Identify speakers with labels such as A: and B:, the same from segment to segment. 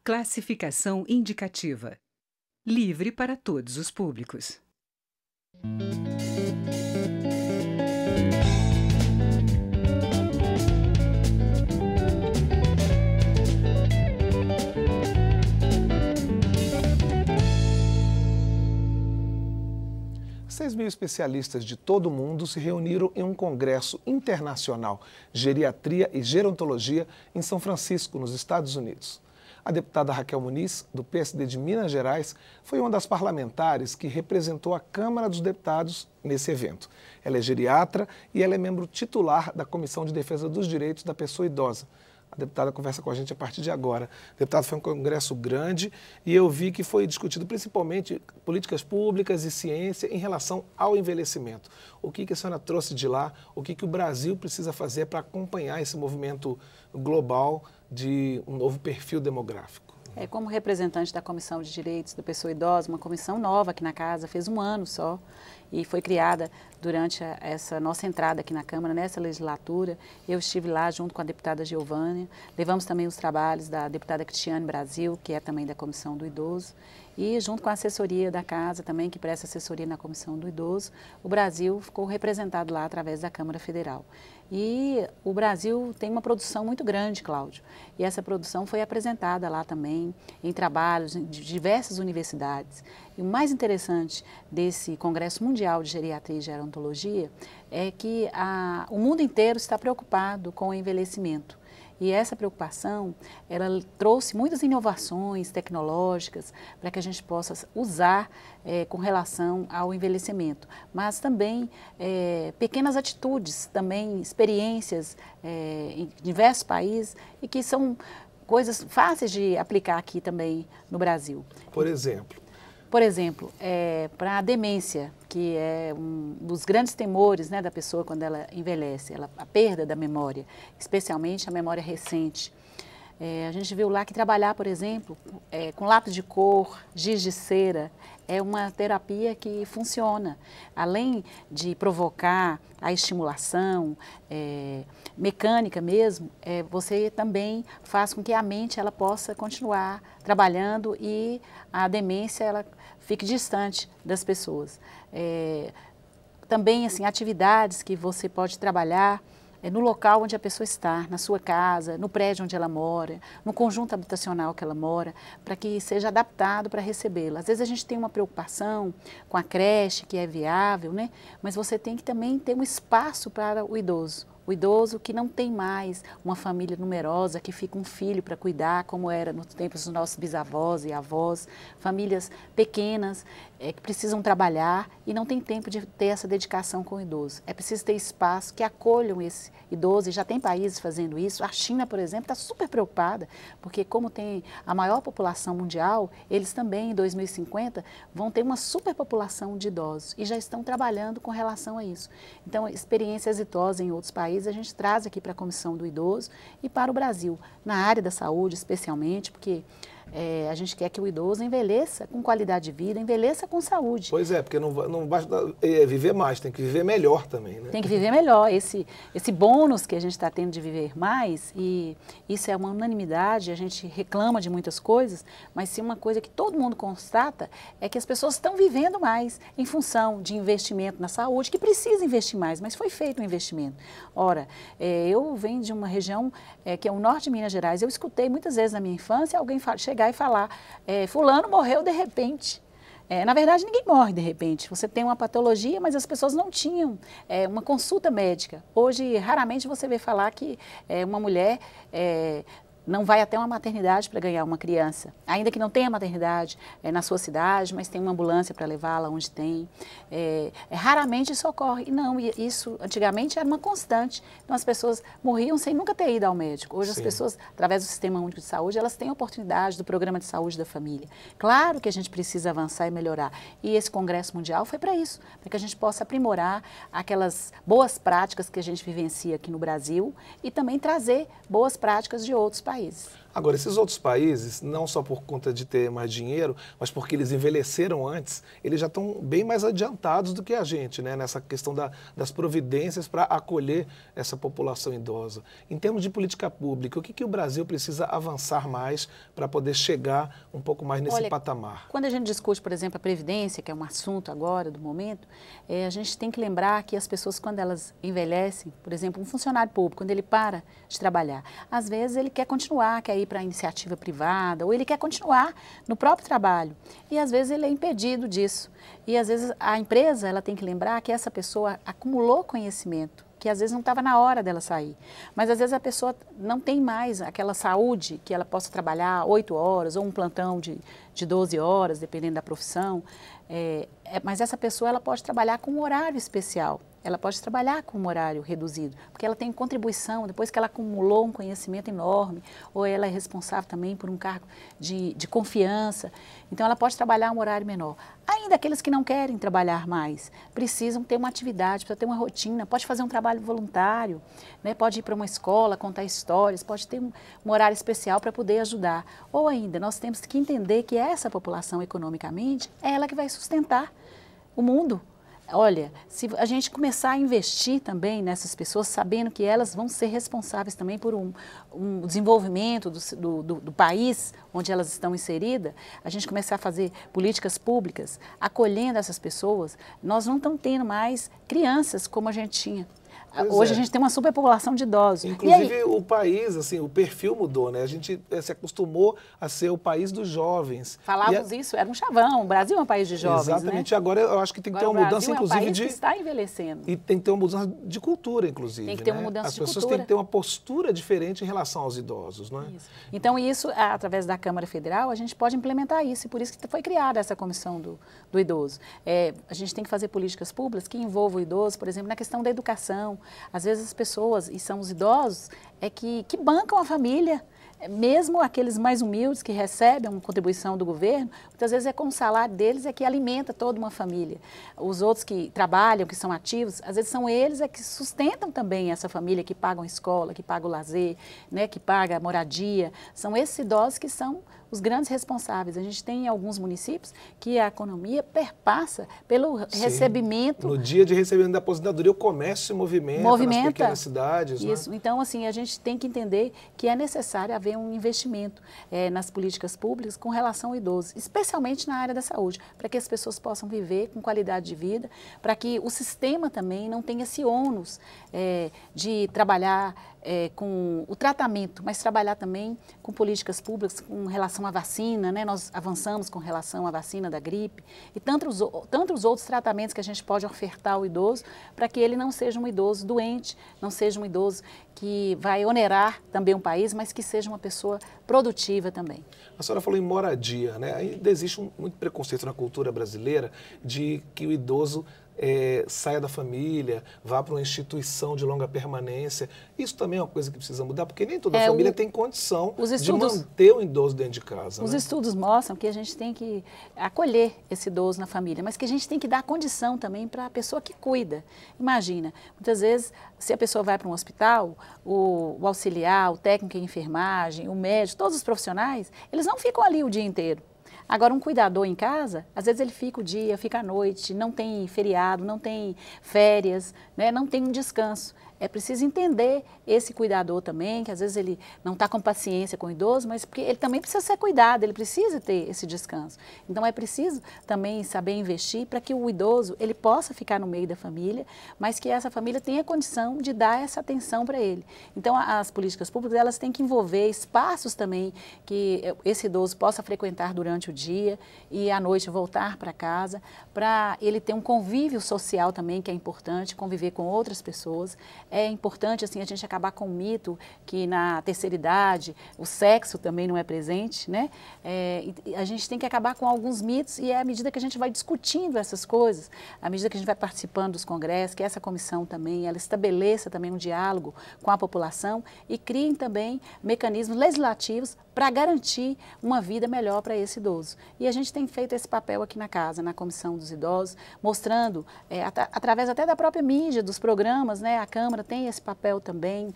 A: Classificação indicativa. Livre para todos os públicos.
B: Seis mil especialistas de todo o mundo se reuniram em um congresso internacional Geriatria e Gerontologia em São Francisco, nos Estados Unidos. A deputada Raquel Muniz, do PSD de Minas Gerais, foi uma das parlamentares que representou a Câmara dos Deputados nesse evento. Ela é geriatra e ela é membro titular da Comissão de Defesa dos Direitos da Pessoa Idosa. A deputada conversa com a gente a partir de agora. Deputado, foi um congresso grande e eu vi que foi discutido principalmente políticas públicas e ciência em relação ao envelhecimento. O que a senhora trouxe de lá? O que o Brasil precisa fazer para acompanhar esse movimento global de um novo perfil demográfico?
C: Como representante da Comissão de Direitos da Pessoa Idosa, uma comissão nova aqui na casa, fez um ano só, e foi criada durante essa nossa entrada aqui na Câmara, nessa legislatura. Eu estive lá junto com a deputada Giovânia, levamos também os trabalhos da deputada Cristiane Brasil, que é também da Comissão do Idoso, e junto com a assessoria da casa também, que presta assessoria na Comissão do Idoso, o Brasil ficou representado lá através da Câmara Federal. E o Brasil tem uma produção muito grande, Cláudio, e essa produção foi apresentada lá também em trabalhos de diversas universidades. E o mais interessante desse Congresso Mundial de Geriatria e Gerontologia é que o mundo inteiro está preocupado com o envelhecimento. E essa preocupação, ela trouxe muitas inovações tecnológicas para que a gente possa usar com relação ao envelhecimento, mas também pequenas atitudes, também experiências em diversos países e que são coisas fáceis de aplicar aqui também no Brasil.
B: Por exemplo?
C: Por exemplo, para a demência, que é um dos grandes temores, né, da pessoa quando ela envelhece, a perda da memória, especialmente a memória recente. A gente viu lá que trabalhar, por exemplo, com lápis de cor, giz de cera, é uma terapia que funciona. Além de provocar a estimulação mecânica mesmo, você também faz com que a mente ela possa continuar trabalhando e a demência ela fique distante das pessoas. Também assim, atividades que você pode trabalhar no local onde a pessoa está, na sua casa, no prédio onde ela mora, no conjunto habitacional que ela mora, para que seja adaptado para recebê-la. Às vezes a gente tem uma preocupação com a creche, que é viável, né? Mas você tem que também ter um espaço para o idoso. O idoso que não tem mais uma família numerosa, que fica um filho para cuidar, como era nos tempos dos nossos bisavós e avós, famílias pequenas que precisam trabalhar e não tem tempo de ter essa dedicação com o idoso. É preciso ter espaço que acolham esse idoso, e já tem países fazendo isso. A China, por exemplo, está super preocupada, porque como tem a maior população mundial, eles também, em 2050, vão ter uma superpopulação de idosos e já estão trabalhando com relação a isso. Então, experiência exitosa em outros países, a gente traz aqui para a Comissão do Idoso e para o Brasil, na área da saúde especialmente, porque a gente quer que o idoso envelheça com qualidade de vida, envelheça com saúde.
B: Pois é, porque não basta viver mais, tem que viver melhor também, né?
C: Tem que viver melhor. Esse bônus que a gente está tendo de viver mais, e isso é uma unanimidade, a gente reclama de muitas coisas, mas sim uma coisa que todo mundo constata é que as pessoas estão vivendo mais em função de investimento na saúde, que precisa investir mais, mas foi feito um investimento. Ora, eu venho de uma região que é o norte de Minas Gerais, eu escutei muitas vezes na minha infância alguém chegar e falar, fulano morreu de repente. Na verdade, ninguém morre de repente. Você tem uma patologia, mas as pessoas não tinham uma consulta médica. Hoje, raramente você vê falar que uma mulher não vai até uma maternidade para ganhar uma criança. Ainda que não tenha maternidade na sua cidade, mas tem uma ambulância para levá-la onde tem. Raramente isso ocorre. E não, isso antigamente era uma constante. Então as pessoas morriam sem nunca ter ido ao médico. Hoje as pessoas, através do Sistema Único de Saúde, elas têm a oportunidade do Programa de Saúde da Família. Claro que a gente precisa avançar e melhorar. E esse Congresso Mundial foi para isso, para que a gente possa aprimorar aquelas boas práticas que a gente vivencia aqui no Brasil e também trazer boas práticas de outros países.
B: Agora, esses outros países, não só por conta de ter mais dinheiro, mas porque eles envelheceram antes, eles já estão bem mais adiantados do que a gente, né? Nessa questão das providências para acolher essa população idosa. Em termos de política pública, o que o Brasil precisa avançar mais para poder chegar um pouco mais nesse patamar?
C: Quando a gente discute, por exemplo, a Previdência, que é um assunto agora do momento, a gente tem que lembrar que as pessoas, quando elas envelhecem, por exemplo, um funcionário público, quando ele para de trabalhar, às vezes ele quer continuar, quer ir para a iniciativa privada, ou ele quer continuar no próprio trabalho. E às vezes ele é impedido disso. E às vezes a empresa, ela tem que lembrar que essa pessoa acumulou conhecimento, que às vezes não estava na hora dela sair. Mas às vezes a pessoa não tem mais aquela saúde que ela possa trabalhar 8 horas ou um plantão de 12 horas, dependendo da profissão. Mas essa pessoa ela pode trabalhar com um horário especial. Ela pode trabalhar com um horário reduzido, porque ela tem contribuição, depois que ela acumulou um conhecimento enorme, ou ela é responsável também por um cargo de confiança, então ela pode trabalhar um horário menor. Ainda aqueles que não querem trabalhar mais, precisam ter uma atividade, precisam ter uma rotina, pode fazer um trabalho voluntário, né? Pode ir para uma escola, contar histórias, pode ter um horário especial para poder ajudar. Ou ainda, nós temos que entender que essa população economicamente é ela que vai sustentar o mundo. Olha, se a gente começar a investir também nessas pessoas, sabendo que elas vão ser responsáveis também por um desenvolvimento do país onde elas estão inseridas, a gente começar a fazer políticas públicas, acolhendo essas pessoas, nós não estamos tendo mais crianças como a gente tinha. Hoje a gente tem uma superpopulação de idosos.
B: Inclusive o país, assim, o perfil mudou, né? A gente se acostumou a ser o país dos jovens.
C: Falávamos isso, era um chavão, o Brasil é um país de jovens,
B: exatamente,
C: né?
B: Agora eu acho que tem que ter uma mudança, inclusive,
C: é um país que está envelhecendo.
B: E tem que ter uma mudança de cultura, inclusive.
C: Tem que ter uma mudança de cultura.
B: As pessoas têm que ter uma postura diferente em relação aos idosos, não é?
C: Isso. Então, isso, através da Câmara Federal, a gente pode implementar isso, e por isso que foi criada essa comissão do idoso. A gente tem que fazer políticas públicas que envolvam o idoso, por exemplo, na questão da educação. Às vezes as pessoas, e são os idosos, que bancam a família, mesmo aqueles mais humildes que recebem uma contribuição do governo, muitas vezes é com o salário deles que alimenta toda uma família. Os outros que trabalham, que são ativos, às vezes são eles que sustentam também essa família, que pagam a escola, que pagam o lazer, né, que pagam a moradia. São esses idosos que são os grandes responsáveis. A gente tem em alguns municípios que a economia perpassa pelo recebimento.
B: No dia de recebimento da aposentadoria, o comércio se movimenta nas pequenas cidades.
C: Isso.
B: Né?
C: Então, assim, a gente tem que entender que é necessário haver um investimento nas políticas públicas com relação ao idoso, especialmente na área da saúde, para que as pessoas possam viver com qualidade de vida, para que o sistema também não tenha esse ônus de trabalhar com o tratamento, mas trabalhar também com políticas públicas com relação à vacina, né? Nós avançamos com relação à vacina da gripe e tantos outros tratamentos que a gente pode ofertar ao idoso para que ele não seja um idoso doente, não seja um idoso que vai onerar também um país, mas que seja uma pessoa produtiva também.
B: A senhora falou em moradia, né? Ainda existe muito preconceito na cultura brasileira de que o idoso saia da família, vá para uma instituição de longa permanência. Isso também é uma coisa que precisa mudar, porque nem toda família tem condição de manter o idoso dentro de casa.
C: Os estudos mostram que a gente tem que acolher esse idoso na família, mas que a gente tem que dar condição também para a pessoa que cuida. Imagina, muitas vezes, se a pessoa vai para um hospital, o auxiliar, o técnico em enfermagem, o médico, todos os profissionais, eles não ficam ali o dia inteiro. Agora, um cuidador em casa, às vezes ele fica o dia, fica a noite, não tem feriado, não tem férias, né? Não tem um descanso. É preciso entender esse cuidador também, que às vezes ele não está com paciência com o idoso, mas porque ele também precisa ser cuidado, ele precisa ter esse descanso. Então é preciso também saber investir para que o idoso ele possa ficar no meio da família, mas que essa família tenha condição de dar essa atenção para ele. Então as políticas públicas elas têm que envolver espaços também que esse idoso possa frequentar durante o dia e à noite voltar para casa, para ele ter um convívio social também, que é importante, conviver com outras pessoas. É importante assim, a gente acabar com o mito que na terceira idade o sexo também não é presente, né? A gente tem que acabar com alguns mitos e à medida que a gente vai discutindo essas coisas, à medida que a gente vai participando dos congressos, que essa comissão também, ela estabeleça também um diálogo com a população e criem também mecanismos legislativos para garantir uma vida melhor para esse idoso. E a gente tem feito esse papel aqui na casa, na Comissão dos Idosos, mostrando, através até da própria mídia, dos programas, né, a Câmara Câmara tem esse papel também,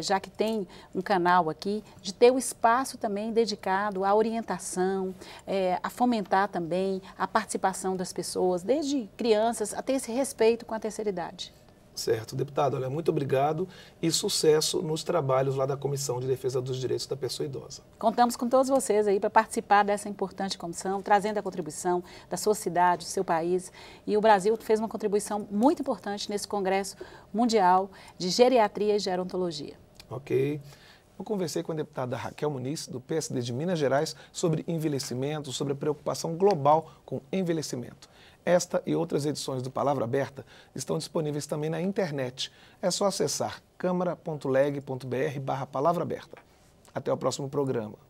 C: já que tem um canal aqui, de ter o espaço também dedicado à orientação, a fomentar também a participação das pessoas, desde crianças, a ter esse respeito com a terceira idade.
B: Certo, deputado, olha, muito obrigado e sucesso nos trabalhos lá da Comissão de Defesa dos Direitos da Pessoa Idosa.
C: Contamos com todos vocês aí para participar dessa importante comissão, trazendo a contribuição da sua cidade, do seu país. E o Brasil fez uma contribuição muito importante nesse Congresso Mundial de Geriatria e Gerontologia.
B: Ok. Eu conversei com a deputada Raquel Muniz, do PSD de Minas Gerais, sobre envelhecimento, sobre a preocupação global com envelhecimento. Esta e outras edições do Palavra Aberta estão disponíveis também na internet. É só acessar câmara.leg.br/palavra aberta. Até o próximo programa.